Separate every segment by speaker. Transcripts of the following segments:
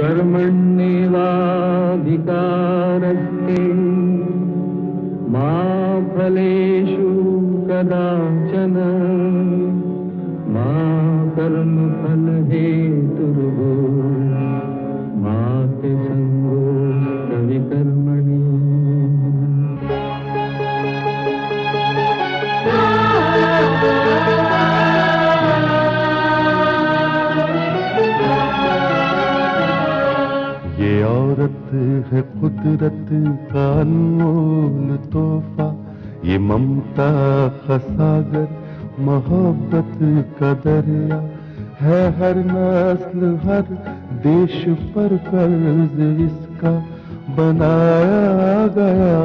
Speaker 1: कर्मण्येवाधिकारस्ते मा फलेषु कदाचन मा कर्मफलहेतुर्भूः मा ते संगोऽस्त्वपि कर्मणि।
Speaker 2: ये औरत है कुदरत का अनमोल तोहफा, ये ममता का सागर मोहब्बत का दरिया है, हर नस्ल हर देश पर कर्ज इसका बनाया गया,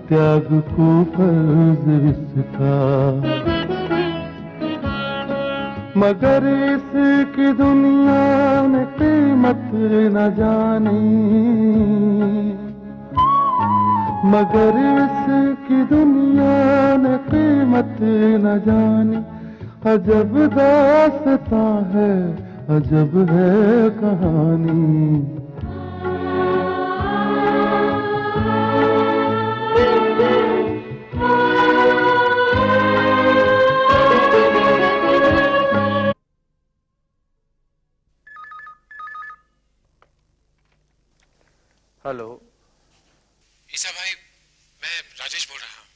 Speaker 2: त्याग को फर्ज इसका। मगर इसकी दुनिया में कीमत न जानी, मगर इसकी दुनिया ने कीमत न जानी। अजब दास्तां है, अजब है कहानी।
Speaker 3: हेलो
Speaker 4: ईसा भाई, मैं राजेश बोल रहा हूँ।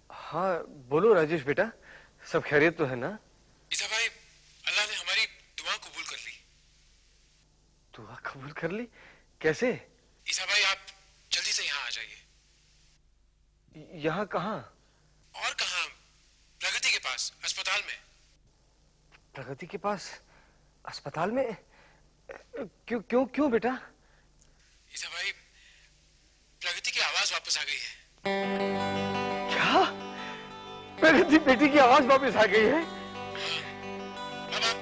Speaker 3: हाँ बोलो राजेश बेटा, सब खैरियत तो है ना?
Speaker 4: ईसा भाई, अल्लाह ने हमारी दुआ कबूल कर ली।
Speaker 3: दुआ कबूल कर ली? कैसे?
Speaker 4: ईसा भाई, आप जल्दी से यहाँ आ जाइए।
Speaker 3: यहाँ कहाँ?
Speaker 4: और कहाँ, प्रगति के पास, अस्पताल में।
Speaker 3: प्रगति के पास अस्पताल में? क्यों क्यों क्यों बेटा?
Speaker 4: ईसा भाई, प्रगति की आवाज वापस आ गई है।
Speaker 3: क्या? प्रगति बेटी की आवाज वापस आ गई है?
Speaker 4: अब आप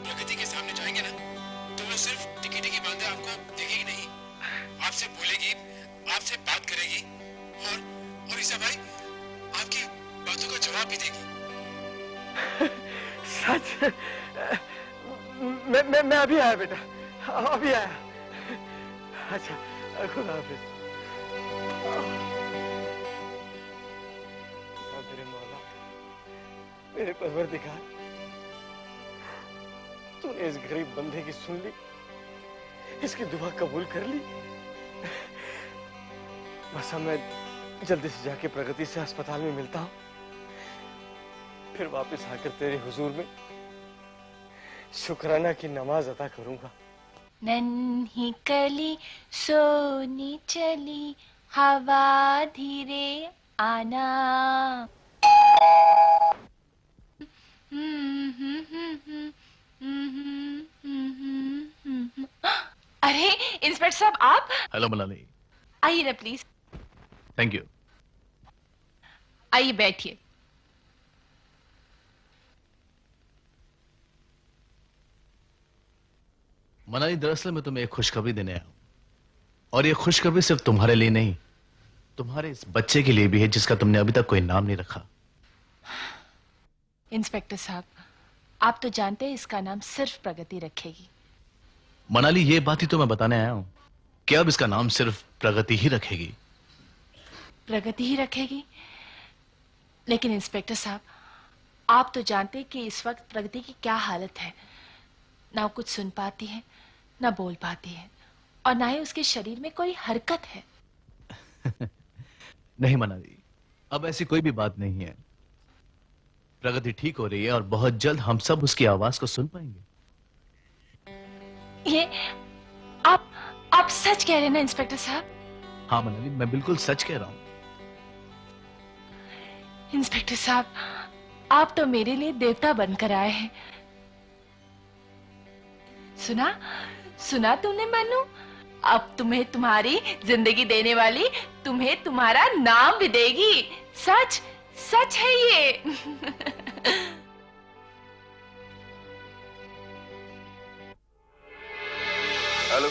Speaker 4: प्रगति के सामने जाएंगे ना, तो वो सिर्फ टिकी टिकी बांधे आपको देखेगी नहीं, आपसे बोलेगी, आपसे बात करेगी और ईसा भाई आपकी बातों का जवाब भी देगी।
Speaker 3: सच? मैं अभी आया बेटा, अभी आया। अच्छा, खुदा हाफिज। मेरे मौला, मेरे परवरदिगार, तूने इस गरीब बंदे की सुन ली, इसकी दुआ कबूल कर ली। बस अब मैं जल्दी से जाके प्रगति से अस्पताल में मिलता हूँ, फिर वापस आकर तेरे हुजूर में शुक्राना की नमाज अदा करूंगा।
Speaker 5: नन्ही कली सोनी चली, हवा धीरे आना। अरे इंस्पेक्टर साहब, आप?
Speaker 6: हेलो मनाली।
Speaker 5: आइए ना प्लीज।
Speaker 6: Thank you.
Speaker 5: आइए बैठिए।
Speaker 6: मनाली, दरअसल मैं तुम्हें एक खुशखबरी देने आया हूं, और ये खुशखबरी सिर्फ तुम्हारे लिए नहीं, तुम्हारे इस बच्चे के लिए भी है जिसका तुमने अभी तक कोई नाम नहीं रखा।
Speaker 5: इंस्पेक्टर साहब, आप तो जानते हैं इसका नाम सिर्फ प्रगति रखेगी।
Speaker 6: मनाली, ये बात ही तो मैं बताने आया हूं कि अब इसका नाम सिर्फ प्रगति ही रखेगी।
Speaker 5: प्रगति ही रखेगी? लेकिन इंस्पेक्टर साहब, आप तो जानते हैं कि इस वक्त प्रगति की क्या हालत है। ना वो कुछ सुन पाती है, ना बोल पाती है, और ना ही उसके शरीर में कोई हरकत है।
Speaker 6: नहीं मनाली, अब ऐसी कोई भी बात नहीं है। प्रगति ठीक हो रही है और बहुत जल्द हम सब उसकी आवाज को सुन पाएंगे।
Speaker 5: ये आप सच कह रहे हैं ना इंस्पेक्टर साहब?
Speaker 6: हाँ मनाली, मैं बिल्कुल सच कह रहा हूं।
Speaker 5: इंस्पेक्टर साहब, आप तो मेरे लिए देवता बनकर आए हैं। सुना तुमने मनु? अब तुम्हें तुम्हारी जिंदगी देने वाली तुम्हें तुम्हारा नाम भी देगी। सच सच है ये।
Speaker 7: हेलो,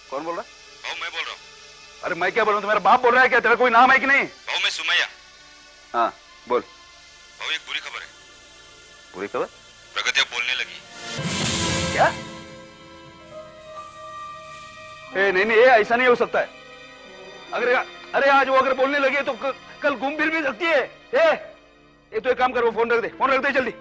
Speaker 7: कौन बोल रहा है?
Speaker 8: भाऊ मैं बोल रहा हूँ।
Speaker 7: अरे मैं क्या बोल रहा हूँ, तुम्हारा बाप बोल रहा है क्या? तेरा कोई नाम है कि नहीं?
Speaker 8: भाऊ मैं सुमैया।
Speaker 7: हाँ बोल।
Speaker 8: भाऊ एक बुरी खबर है।
Speaker 7: बुरी खबर?
Speaker 8: प्रगति अब बोलने लगी।
Speaker 7: क्या? नहीं नहीं, ये ऐसा नहीं हो सकता है। अगर अरे आज वो अगर बोलने लगी तो कल घूम फिर भी सकती है। ये तो एक काम कर, वो फोन रख दे जल्दी।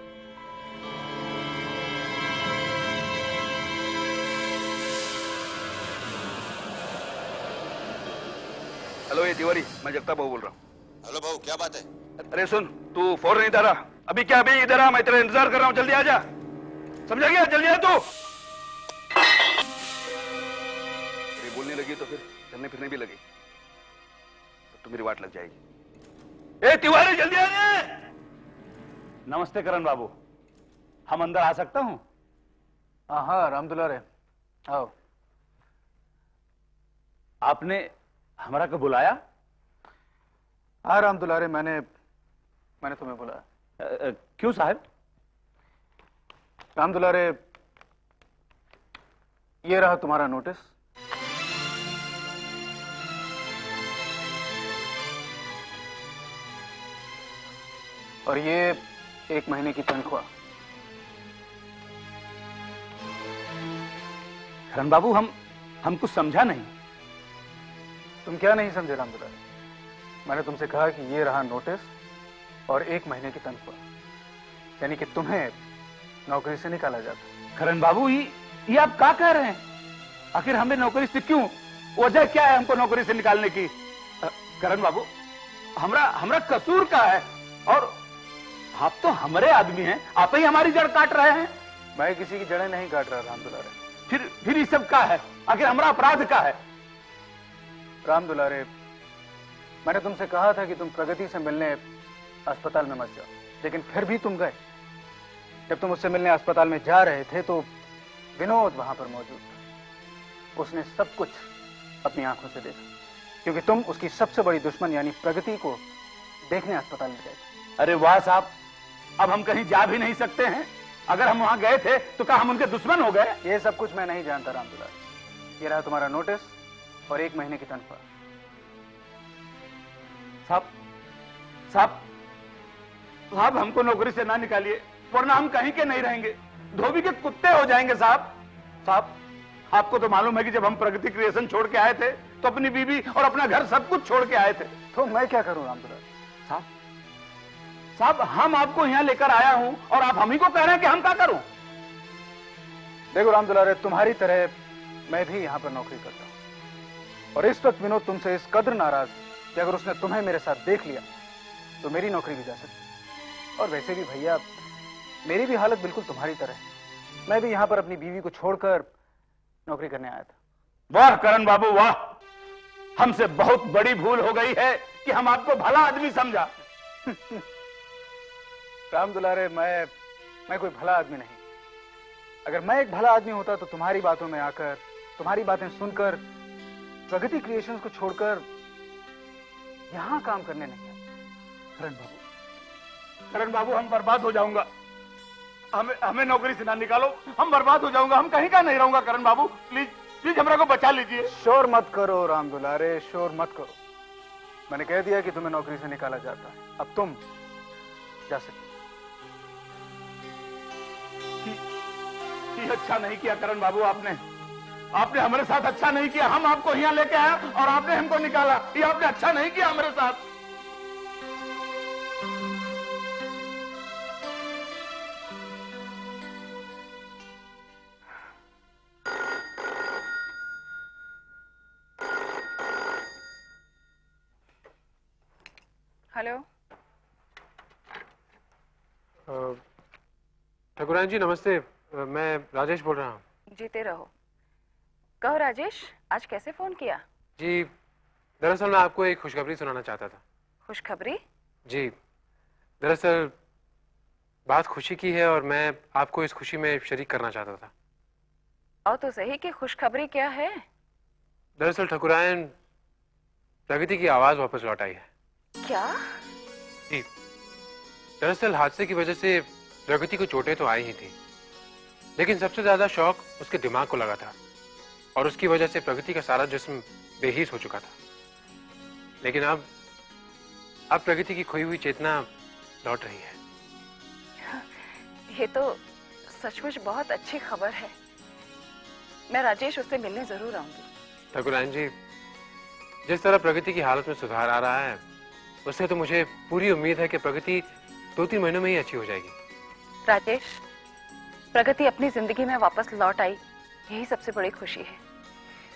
Speaker 7: हेलो, ये तिवारी, मैं जगताप बाबू बोल रहा हूँ।
Speaker 8: हेलो भाऊ, क्या बात है?
Speaker 7: अरे सुन, तू फोन नहीं था रहा, अभी क्या, अभी इधर आ, मैं तेरा इंतजार कर रहा हूँ, जल्दी आ जा। समझा गया? जल्दी आ तू। अरे बोलने लगी तो फिर चलने फिरने भी लगी तो मेरी वाट लग जाएगी। ए तिवारी, जल्दी आ जा।
Speaker 9: नमस्ते करण बाबू, हम अंदर आ सकता हूँ?
Speaker 2: हाँ रामदुला रे, आओ।
Speaker 9: आपने हमारा को बुलाया?
Speaker 2: हाँ रामदुला रे, मैंने तुम्हें बुलाया।
Speaker 9: क्यों साहब?
Speaker 2: रामदुला रे, ये रहा तुम्हारा नोटिस। और ये 1 महीने की तनख्वाह।
Speaker 9: करण बाबू, हम कुछ समझा नहीं।
Speaker 2: तुम क्या नहीं समझे रामदुला रे? मैंने तुमसे कहा कि ये रहा नोटिस और 1 महीने की तनख्वाह, यानी कि तुम्हें नौकरी से निकाला जाता।
Speaker 9: करण बाबू, ये आप क्या कह रहे हैं? आखिर हमें नौकरी से क्यों? वजह क्या है हमको नौकरी से निकालने की? करण बाबू, हमरा कसूर का है? और आप तो हमारे आदमी हैं, आप ही हमारी जड़ काट रहे हैं।
Speaker 2: मैं किसी की जड़ें नहीं काट रहा रामदुला रे।
Speaker 9: फिर ये सब क्या है? आखिर हमारा अपराध क्या है?
Speaker 2: रामदुला रे, मैंने तुमसे कहा था कि तुम प्रगति से मिलने अस्पताल में मत जाओ, लेकिन फिर भी तुम गए। जब तुम उससे मिलने अस्पताल में जा रहे थे तो विनोद वहां पर मौजूद था। उसने सब कुछ अपनी आंखों से देखा, क्योंकि तुम उसकी सबसे बड़ी दुश्मन यानी प्रगति को देखने अस्पताल में गए थे।
Speaker 9: अरे वाह साहब, अब हम कहीं जा भी नहीं सकते हैं। अगर हम वहां गए थे तो क्या हम उनके दुश्मन हो गए?
Speaker 2: ये सब कुछ मैं नहीं जानता रामदुला रे। ये रहा तुम्हारा नोटिस और 1 महीने की तनख्वाह।
Speaker 9: साहब, हमको नौकरी से ना निकालिए, वरना हम कहीं के नहीं रहेंगे, धोबी के कुत्ते हो जाएंगे। साहब, आपको तो मालूम है कि जब हम प्रगति क्रिएशन छोड़ के आए थे तो अपनी बीवी और अपना घर सब कुछ छोड़ के आए थे।
Speaker 2: तो मैं क्या करूं रामदुला रे?
Speaker 9: साहब, हम आपको यहाँ लेकर आया हूं और आप हम ही को कह रहे हैं कि हम क्या करूं?
Speaker 2: देखो रामदुला रे, तुम्हारी तरह मैं भी यहाँ पर नौकरी करता हूँ, और इस वक्त विनोद तुमसे इस कदर नाराज है कि अगर उसने तुम्हें मेरे साथ देख लिया तो मेरी नौकरी भी जा सकती। और वैसे भी भैया, मेरी भी हालत बिल्कुल तुम्हारी तरह है। मैं भी यहाँ पर अपनी बीवी को छोड़कर नौकरी करने आया था।
Speaker 9: वाह करण बाबू, वाह! हमसे बहुत बड़ी भूल हो गई है कि हम आपको भला आदमी समझा।
Speaker 2: रामदुला रे, मैं कोई भला आदमी नहीं। अगर मैं एक भला आदमी होता तो तुम्हारी बातों में आकर, तुम्हारी बातें सुनकर प्रगति क्रिएशंस को छोड़कर यहां काम करने नहीं आता।
Speaker 9: करण बाबू, हम बर्बाद हो जाऊंगा। हमें नौकरी से ना निकालो, हम बर्बाद हो जाऊंगा। हम कहीं का नहीं रहूंगा। करण बाबू, प्लीज हमरा को बचा लीजिए।
Speaker 2: शोर मत करो रामदुला रे, शोर मत करो। मैंने कह दिया कि तुम्हें नौकरी से निकाला जाता है। अब तुम जा सकते।
Speaker 9: अच्छा नहीं किया करण बाबू, आपने हमारे साथ अच्छा नहीं किया। हम आपको यहाँ लेके आए और आपने हमको निकाला। ये आपने अच्छा नहीं किया हमारे साथ।
Speaker 10: हेलो,
Speaker 11: ठाकुरान जी नमस्ते, मैं राजेश बोल रहा हूँ।
Speaker 10: जीते रहो। कहो राजेश, आज कैसे फोन किया?
Speaker 11: जी, दरअसल मैं आपको एक खुशखबरी सुनाना चाहता था।
Speaker 10: खुशखबरी?
Speaker 11: जी, दरअसल बात खुशी की है और मैं आपको इस खुशी में शरीक करना चाहता था।
Speaker 10: और तो सही कि खुशखबरी क्या है?
Speaker 11: दरअसल ठाकुरान, प्रगति की आवाज वापस लौट आई है।
Speaker 10: क्या?
Speaker 11: जी, दरअसल हादसे की वजह से प्रगति को चोटें तो आई ही थी, लेकिन सबसे ज्यादा शौक उसके दिमाग को लगा था और उसकी वजह से प्रगति का सारा जिस्म बेहिस हो चुका था। लेकिन अब प्रगति की खोई हुई चेतना लौट रही है।
Speaker 10: ये तो सचमुच बहुत अच्छी खबर है। मैं राजेश उससे मिलने जरूर आऊंगी।
Speaker 11: ठाकुराइन जी, जिस तरह प्रगति की हालत में सुधार आ रहा है, उससे तो मुझे पूरी उम्मीद है कि प्रगति 2-3 महीनों में ही अच्छी हो जाएगी।
Speaker 10: राजेश, प्रगति अपनी जिंदगी में वापस लौट आई, यही सबसे बड़ी खुशी है।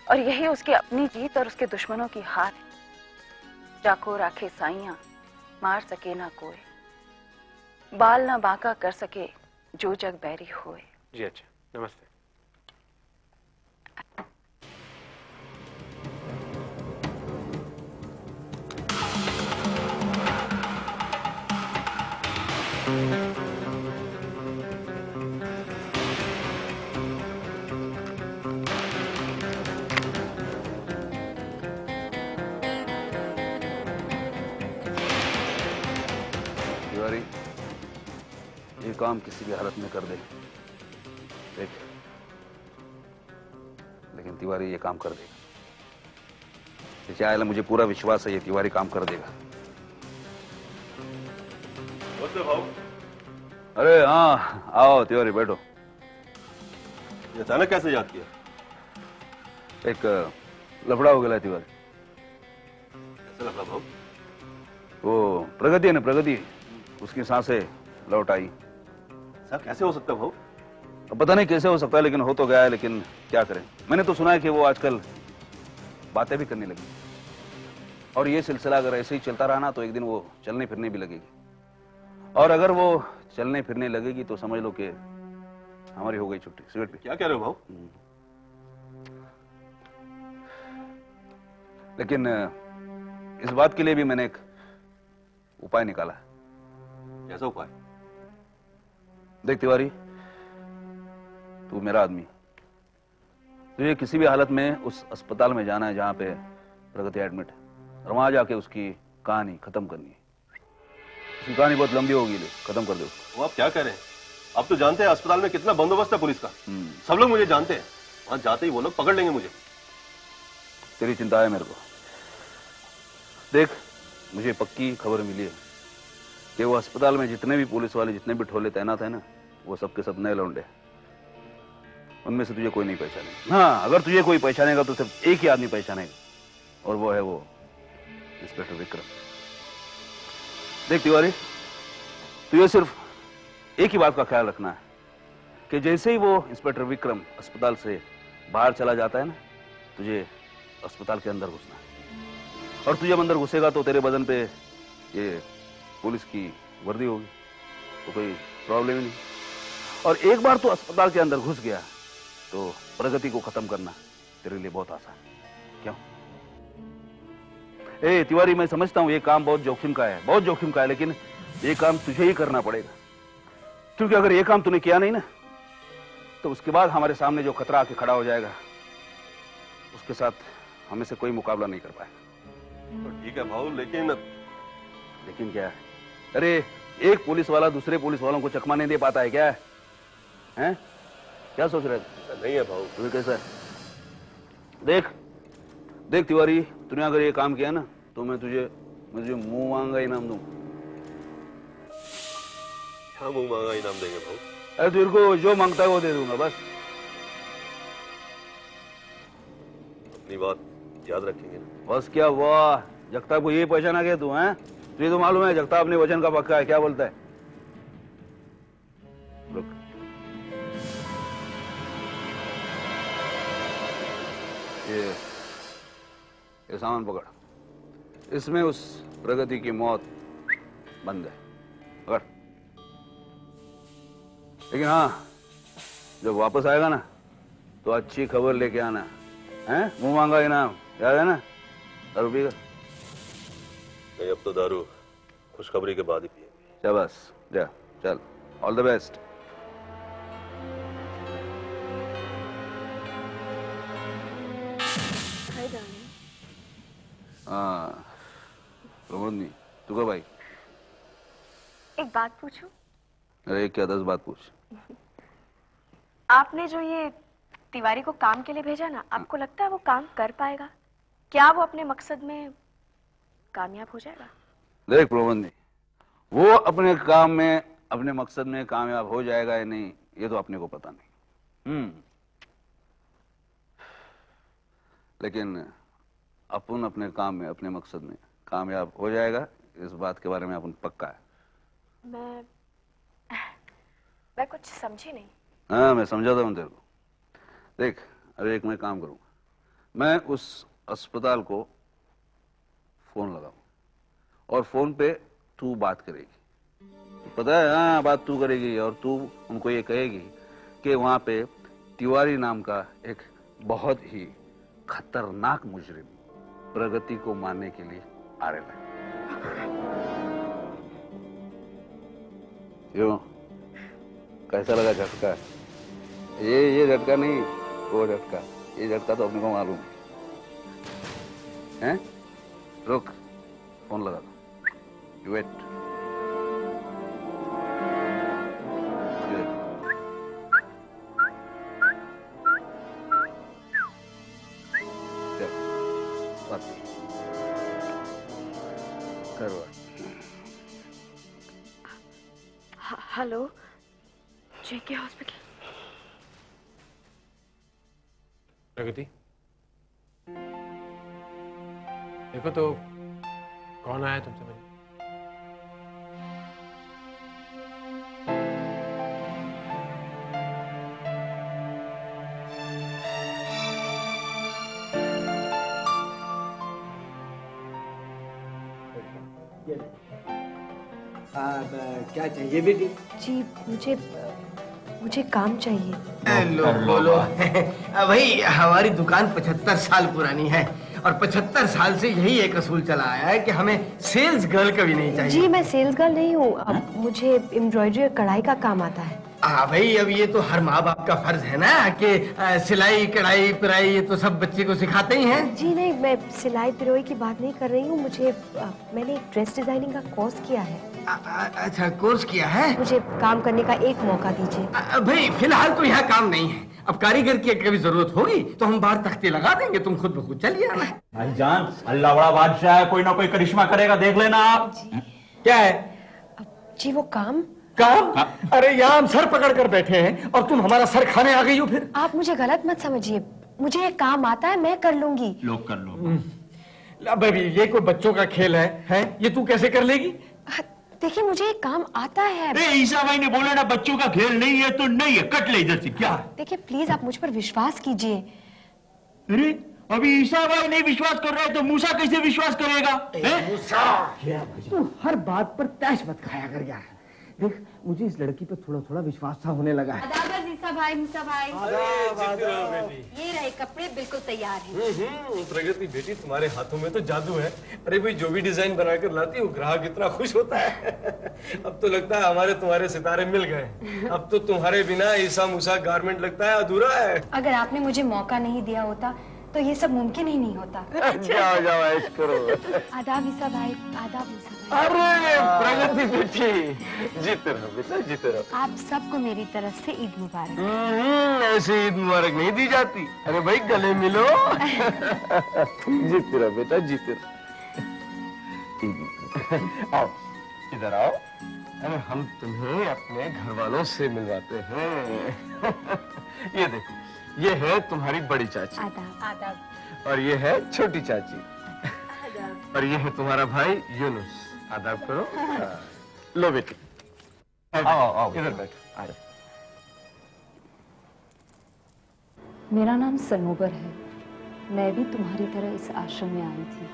Speaker 10: और यही उसकी अपनी जीत और उसके दुश्मनों की हार है। जाको राखे साइयां, मार सके ना कोई, बाल ना बांका कर सके जो जग बैरी होए।
Speaker 11: जी अच्छा, नमस्ते।
Speaker 9: तिवारी, ये काम किसी भी हालत में कर दे। देख, लेकिन तिवारी ये काम कर देगा। मुझे पूरा विश्वास है ये तिवारी काम कर देगा।
Speaker 8: भाऊ,
Speaker 9: अरे हाँ, आओ तिवारी, बैठो।
Speaker 8: ये अचानक कैसे याद किया?
Speaker 9: एक लफड़ा हो गया तिवारी।
Speaker 8: कैसे लफड़ा भाऊ?
Speaker 9: वो प्रगति है ना, प्रगति, उसकी सांसें लौट आई।
Speaker 8: सर कैसे हो सकता भाऊ?
Speaker 9: अब पता नहीं कैसे हो सकता है, लेकिन हो तो गया है। लेकिन क्या करें, मैंने तो सुना है कि वो आजकल बातें भी करने लगी, और ये सिलसिला अगर ऐसे ही चलता रहा ना तो एक दिन वो चलने फिरने भी लगेगी। और अगर वो चलने फिरने लगेगी तो समझ लो कि हमारी हो गई छुट्टी। Cigarette P.
Speaker 8: क्या कह रहे हो भाऊ?
Speaker 9: लेकिन इस बात के लिए भी मैंने एक उपाय निकाला है।
Speaker 8: कैसा उपाय?
Speaker 9: देख तिवारी, तू मेरा आदमी, तुझे किसी भी हालत में उस अस्पताल में जाना है जहां पे प्रगति एडमिट है, और वहां जाके उसकी कहानी खत्म करनी है। उसकी कहानी बहुत लंबी होगी, ले खत्म कर दे उसको।
Speaker 8: वो आप क्या कह रहे हैं? आप तो जानते हैं अस्पताल में कितना बंदोबस्त है पुलिस का। सब लोग मुझे जानते हैं, वहां जाते ही वो लोग पकड़ लेंगे मुझे।
Speaker 9: तेरी चिंता है मेरे को। देख, मुझे पक्की खबर मिली है कि वो अस्पताल में जितने भी पुलिस वाले, जितने भी ठोले तैनात है ना, वो सबके सब नए लौंडे। उनमें से तुझे कोई नहीं पहचानेगा। हाँ, अगर तुझे कोई पहचानेगा तो सिर्फ एक ही आदमी पहचानेगा, और वो है वो इंस्पेक्टर विक्रम। देख तिवारी, तुझे सिर्फ एक ही बात का ख्याल रखना है कि जैसे ही वो इंस्पेक्टर विक्रम अस्पताल से बाहर चला जाता है ना, तुझे अस्पताल के अंदर घुसना है। और तू जब अंदर घुसेगा तो तेरे बदन पे ये पुलिस की वर्दी होगी, तो कोई प्रॉब्लम ही नहीं। और एक बार तो अस्पताल के अंदर घुस गया तो प्रगति को खत्म करना तेरे लिए बहुत आसान है। क्यों? ए तिवारी, मैं समझता हूं ये काम बहुत जोखिम का है, बहुत जोखिम का है, लेकिन ये काम तुझे ही करना पड़ेगा। क्योंकि अगर ये काम तूने किया नहीं ना, तो उसके बाद हमारे सामने जो खतरा आके खड़ा हो जाएगा, उसके साथ हमें से कोई मुकाबला नहीं कर पाएगा।
Speaker 8: तो ठीक है भाऊ, लेकिन
Speaker 9: क्या है? अरे एक पुलिस वाला दूसरे पुलिस वालों को चकमा नहीं दे पाता है क्या? हैं? क्या सोच रहे थे?
Speaker 8: नहीं है भाऊ।
Speaker 9: तुम्हें कैसा है? देख देख तिवारी, तूने अगर ये काम किया ना तो मैं तुझे मुंह मांगा इनाम दूंगा।
Speaker 8: हाँ, मुंह मांगा इनाम देंगे भाऊ।
Speaker 9: अरे तेरे को जो मांगता है वो दे दूंगा, बस।
Speaker 8: अपनी बात याद रखेंगे ना?
Speaker 9: बस क्या? वाह, जगताप को ये पहचाना गया तू? हैं? तुझे तो मालूम है जगताप अपने वचन का पक्का है। क्या बोलता है? रुक, ये सामान पकड़। इसमें उस प्रगति की मौत बंद है, पकड़। लेकिन हाँ, जब वापस आएगा ना तो अच्छी खबर लेके आना है। मुंह मांगा इनाम, याद है ना? दारू पीगा?
Speaker 8: नहीं, अब तो दारू खुशखबरी के बाद ही पिएंगे।
Speaker 9: शाबाश, जा, चल, ऑल द बेस्ट। हाँ, प्रमोदनी, तू कब आई?
Speaker 10: एक बात पूछूं?
Speaker 9: अरे क्या 10 बात पूछ।
Speaker 10: आपने जो ये तिवारी को काम के लिए भेजा ना, आपको लगता है वो काम कर पाएगा? क्या वो अपने मकसद में कामयाब हो जाएगा?
Speaker 9: देख प्रबंधी, वो अपने काम में, अपने मकसद में कामयाब हो जाएगा या नहीं, ये तो अपने को पता नहीं। लेकिन अपन अपने काम में, अपने मकसद में कामयाब हो जाएगा, इस बात के बारे में अपन पक्का है।
Speaker 10: मैं कुछ समझी नहीं।
Speaker 9: हाँ, मैं समझाता हूँ तेरे को। देख, अब एक मैं काम करूँगा, मैं उस अस्पताल को फोन लगाऊं और फोन पे तू बात करेगी, पता है? हाँ, बात तू करेगी और तू उनको ये कहेगी कि वहां पे तिवारी नाम का एक बहुत ही खतरनाक मुजरिम प्रगति को मारने के लिए आ रहा है। क्यों, कैसा लगा झटका? ये झटका नहीं, वो झटका। ये झटका तो अपने को मालूम है। रुक, फोन लगा दो। वेट।
Speaker 10: Hello, JK hospital.
Speaker 11: प्रगति, देखो तो कौन आया तुमसे मिलने?
Speaker 3: क्या चाहिए बेटी?
Speaker 10: जी, मुझे काम चाहिए।
Speaker 3: लो बोलो। भाई, हमारी दुकान 75 साल पुरानी है और 75 साल से यही एक असूल चला आया है कि हमें सेल्स गर्ल कभी नहीं चाहिए।
Speaker 10: जी, मैं सेल्स गर्ल नहीं हूँ। अब मुझे एम्ब्रॉयडरी और कढ़ाई का काम आता है।
Speaker 3: हाँ भाई, अब ये तो हर माँ बाप का फर्ज है ना कि सिलाई कढ़ाई पिराई ये तो सब बच्चे को सिखाते ही हैं।
Speaker 10: जी नहीं, मैं सिलाई पिरोई की बात नहीं कर रही हूँ। मैंने एक ड्रेस डिजाइनिंग का कोर्स किया है।
Speaker 3: अच्छा, कोर्स किया है?
Speaker 10: मुझे काम करने का एक मौका दीजिए।
Speaker 3: भाई, फिलहाल तो यहाँ काम नहीं है। अब कारीगर की कभी जरूरत होगी तो हम बाहर तख्ते लगा देंगे, तुम खुद ब खुद चलिए आना।
Speaker 12: भाईजान, अल्लाह बड़ा बादशाह है, कोई ना कोई करिश्मा करेगा, देख लेना आप।
Speaker 3: क्या है?
Speaker 10: जी, वो काम।
Speaker 3: अरे, यहाँ हम सर पकड़ कर बैठे हैं और तुम हमारा सर खाने आ गई हो फिर?
Speaker 10: आप मुझे गलत मत समझिए, मुझे ये काम आता है, मैं कर लूंगी।
Speaker 12: लोग कर लो।
Speaker 3: भाई, ये कोई बच्चों का खेल है? ये तू कैसे कर लेगी?
Speaker 10: देखिए, मुझे ये काम आता है।
Speaker 12: ईसा भाई ने बोला ना, बच्चों का खेल नहीं है तो नहीं है, कट ले इधर से। क्या?
Speaker 10: देखिए, प्लीज आप मुझ पर विश्वास कीजिए।
Speaker 12: अरे, अभी ईसा भाई नहीं विश्वास कर रहा है तो मूसा कैसे विश्वास करेगा?
Speaker 3: मूसा, तू हर बात पर तैश मत खाया कर यार। देख, मुझे इस लड़की पे थोड़ा थोड़ा विश्वास सा होने लगा है।
Speaker 10: ईसा भाई, मूसा भाई, ये रहे कपड़े बिल्कुल तैयार हैं।
Speaker 3: प्रगति बेटी, तुम्हारे हाथों में तो जादू है। अरे भाई, जो भी डिजाइन बनाकर लाती हूँ ग्राहक इतना खुश होता है। अब तो लगता है हमारे तुम्हारे सितारे मिल गए। अब तो तुम्हारे बिना ईसा मूसा गारमेंट लगता है अधूरा है।
Speaker 10: अगर आपने मुझे मौका नहीं दिया होता तो ये सब मुमकिन ही नहीं होता।
Speaker 9: जाओ ऐश करो।
Speaker 10: आदाब ईसा भाई, आदाब ईसा भाई।
Speaker 9: अरे प्रगति बेटी, जीते रहो बेटा, जीते रहो।
Speaker 10: आप सबको मेरी तरफ से ईद मुबारक।
Speaker 9: ऐसे ईद मुबारक नहीं दी जाती। अरे भाई, गले मिलो। जीते रहो बेटा, जीते रहो। आओ, इधर आओ। अरे, हम तुम्हें अपने घर वालों से मिलवाते हैं। ये देखो, ये है तुम्हारी बड़ी चाची।
Speaker 10: आदाब। आदाब।
Speaker 9: और ये है छोटी चाची। आदाब। और ये है तुम्हारा भाई यूनुस। आदाब करो। लो बेटी, आओ इधर बैठो। आ जाओ।
Speaker 10: मेरा नाम सनोबर है। मैं भी तुम्हारी तरह इस आश्रम में आई थी,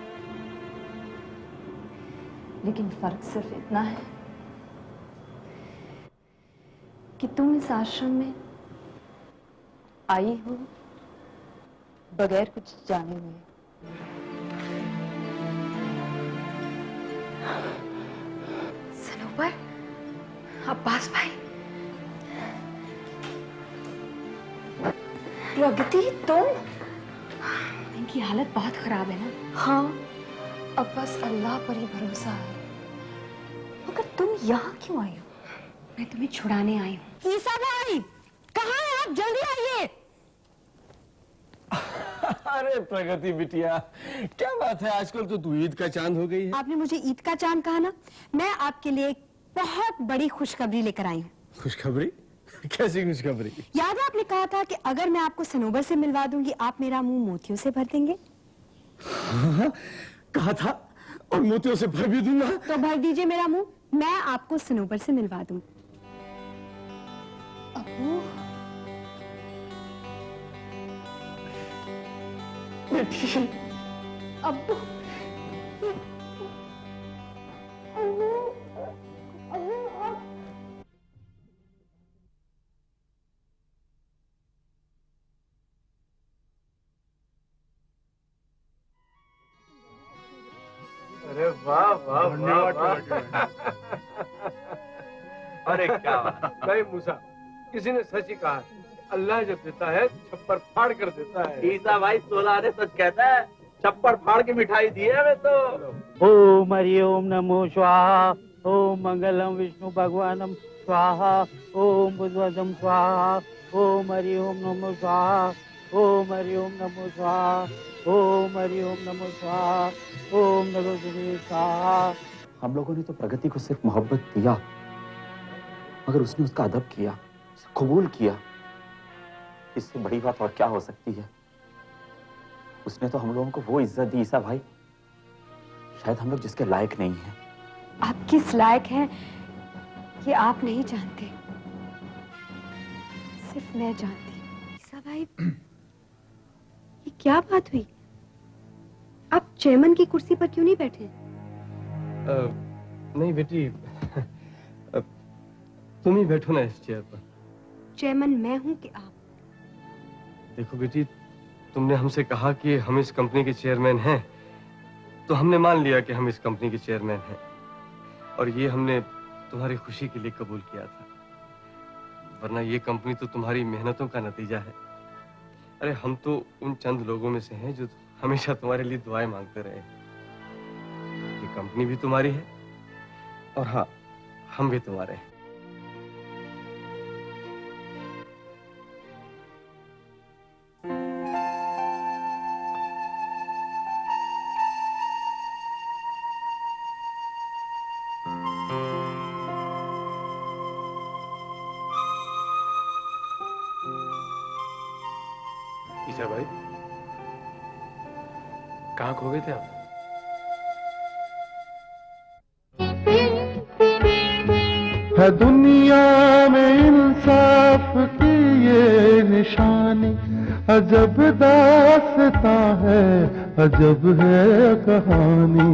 Speaker 10: लेकिन फर्क सिर्फ इतना है कि तुम इस आश्रम में आई हो बगैर कुछ जाने हुए। सनोबर, अब्बास भाई, प्रगति, तुम? इनकी हालत बहुत खराब है ना? हाँ, अब बस अल्लाह पर ही भरोसा है। मगर तुम यहाँ क्यों आई हो? मैं तुम्हें छुड़ाने आई हूँ। ईसा भाई, कहाँ हैं आप? जल्दी आइए।
Speaker 3: अरे प्रगति बिटिया, क्या बात है, आजकल तो तू ईद का चांद हो गई है।
Speaker 10: आपने मुझे ईद का चांद कहा ना, मैं आपके लिए एक बहुत बड़ी खुशखबरी लेकर आई हूँ।
Speaker 3: खुशखबरी? कैसी खुशखबरी?
Speaker 13: याद है आपने कहा था कि अगर मैं आपको सनोबर से मिलवा दूंगी आप मेरा मुंह मोतियों से भर देंगे?
Speaker 3: हाँ, कहा था और मोतियों से भर भी दूंगा।
Speaker 13: तो भर दीजिए मेरा मुंह, मैं आपको सनोबर से मिलवा दूंगी। अब्बू अब्बू
Speaker 3: अरे वाह वाह वाह वाह। अरे क्या भाई मूसा, किसी ने सच ही कहा है, अल्लाह जब देता है छप्पर फाड़ कर देता है।
Speaker 14: ईसा भाई 16 ने सच कहता है, छप्पर फाड़ के मिठाई दी है हमें तो।
Speaker 12: ओम हरिओम नमो स्वाहा, ओम मंगलम विष्णु भगवानम स्वाहा, ओम बुधवदम स्वाहा, ओम हरिओम नमो स्वाहा, ओम हरिओम नमो स्वाहा, ओम हरिओम नमो स्वाहा, ओम नमो स्वाहा।
Speaker 15: हम लोगों ने तो प्रगति को सिर्फ मोहब्बत दिया, मगर उसने उसका अदब किया, उसे कबूल किया। इससे बड़ी बात और क्या हो सकती है? उसने तो हम लोगों को वो इज्जत दी ईसा भाई, शायद हम लोग जिसके लायक नहीं हैं।
Speaker 13: आप किस लायक हैं ये आप नहीं जानते, सिर्फ मैं जानती हूँ। ईसा भाई, ये क्या बात हुई? आप चेयरमैन की कुर्सी पर क्यों नहीं बैठे?
Speaker 3: नहीं बेटी, तुम ही बैठो ना इस चेयर पर।
Speaker 13: चेयरमैन मैं हूँ कि आप?
Speaker 3: देखो बेटी, तुमने हमसे कहा कि हम इस कंपनी के चेयरमैन हैं, तो हमने मान लिया कि हम इस कंपनी के चेयरमैन हैं, और ये हमने तुम्हारी खुशी के लिए कबूल किया था, वरना ये कंपनी तो तुम्हारी मेहनतों का नतीजा है। अरे हम तो उन चंद लोगों में से हैं जो हमेशा तुम्हारे लिए दुआएं मांगते रहे। ये कंपनी भी तुम्हारी है और हाँ, हम भी तुम्हारे हैं।
Speaker 11: ईसा भाई, कहाँ खो गए थे आप?
Speaker 1: है दुनिया में इंसाफ की ये निशानी, अजब दास्तां है, अजब है कहानी।